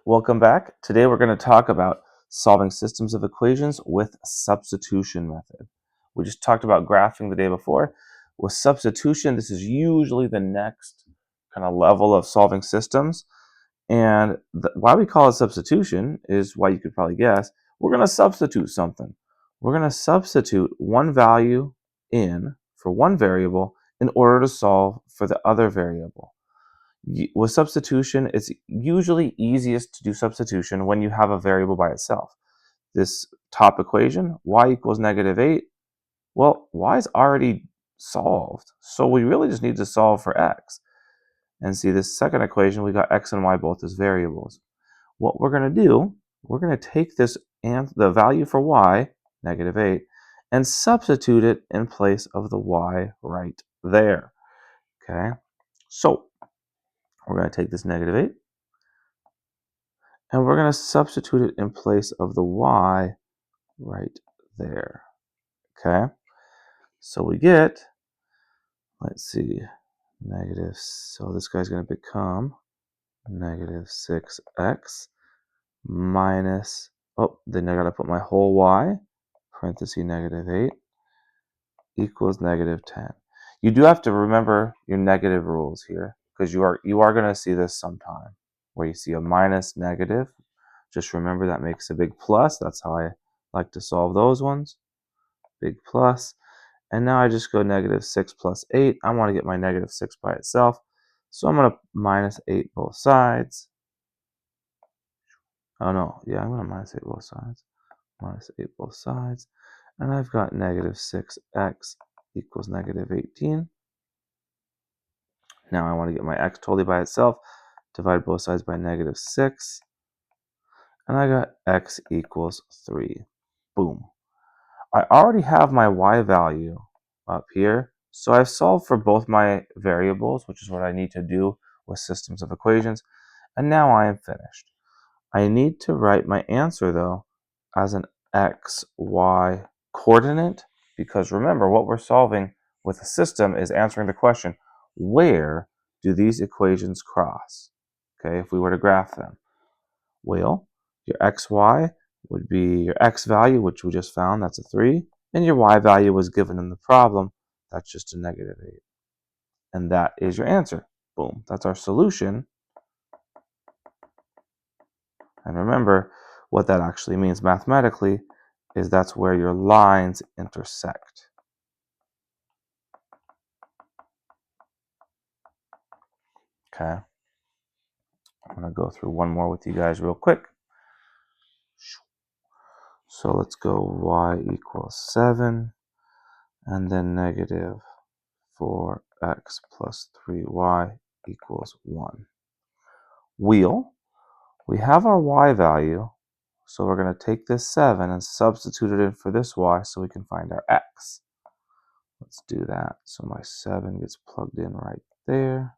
Welcome back. Today we're going to talk about solving systems of equations with substitution method. We just talked about graphing the day before. With substitution, this is usually the next kind of level of solving systems. And why we call it substitution is why you could probably guess. We're going to substitute something. We're going to substitute one value in for one variable in order to solve for the other variable. With substitution, it's usually easiest to do substitution when you have a variable by itself. This top equation, y equals -8, well, y is already solved, so we really just need to solve for x. And see, this second equation, we got x and y both as variables. What we're going to do, we're going to take this and the value for y, -8, and substitute it in place of the y right there. Okay, so we're going to take this -8 and we're going to substitute it in place of the y right there. Okay, so we get, let's see, so this guy's going to become -6x minus, oh, then I got to put my whole y, parenthesis -8, equals -10. You do have to remember your negative rules here, because you are going to see this sometime, where you see a minus negative. Just remember that makes a big plus. That's how I like to solve those ones. Big plus. And now I just go -6 plus 8. I want to get my -6 by itself. So I'm going to -8 both sides. Oh no, yeah, I'm going to -8 both sides. -8 both sides. And I've got -6x equals -18. Now I want to get my x totally by itself. Divide both sides by -6. And I got x equals 3. Boom. I already have my y value up here, so I've solved for both my variables, which is what I need to do with systems of equations, and now I am finished. I need to write my answer, though, as an x, y coordinate, because remember, what we're solving with a system is answering the question, where do these equations cross? Okay, if we were to graph them. Well, your xy would be your x value, which we just found, that's a 3, and your y value was given in the problem, that's just a -8. And that is your answer. Boom, that's our solution. And remember, what that actually means mathematically is that's where your lines intersect. Okay, I'm going to go through one more with you guys real quick. So let's go y equals 7, and then -4x plus 3y equals 1. We have our y value, so we're going to take this 7 and substitute it in for this y so we can find our x. Let's do that. So my 7 gets plugged in right there.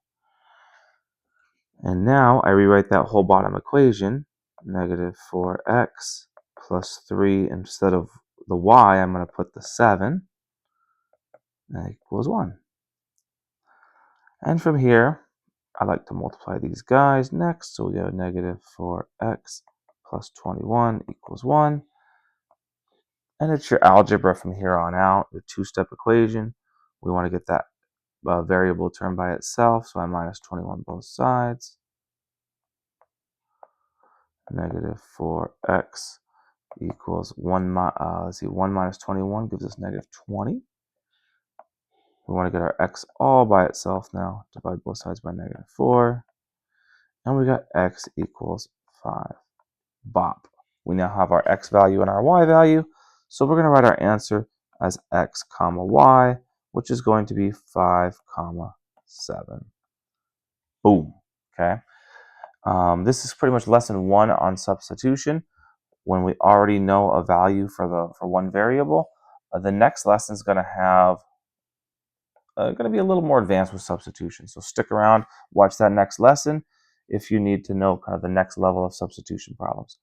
And now I rewrite that whole bottom equation, -4x plus 3, instead of the y, I'm going to put the 7, that equals 1. And from here, I like to multiply these guys next, so we go -4x plus 21 equals 1. And it's your algebra from here on out, the two-step equation. We want to get that variable term by itself, so I -21 both sides. -4x equals 1, 1 minus 21 gives us -20. We want to get our x all by itself now. Divide both sides by -4. And we got x equals 5. Bop. We now have our x value and our y value. So we're going to write our answer as x comma y, which is going to be 5 comma 7. Boom. Okay. This is pretty much lesson 1 on substitution. When we already know a value for one variable, the next lesson is going to have going to be a little more advanced with substitution. So stick around, watch that next lesson if you need to know kind of the next level of substitution problems.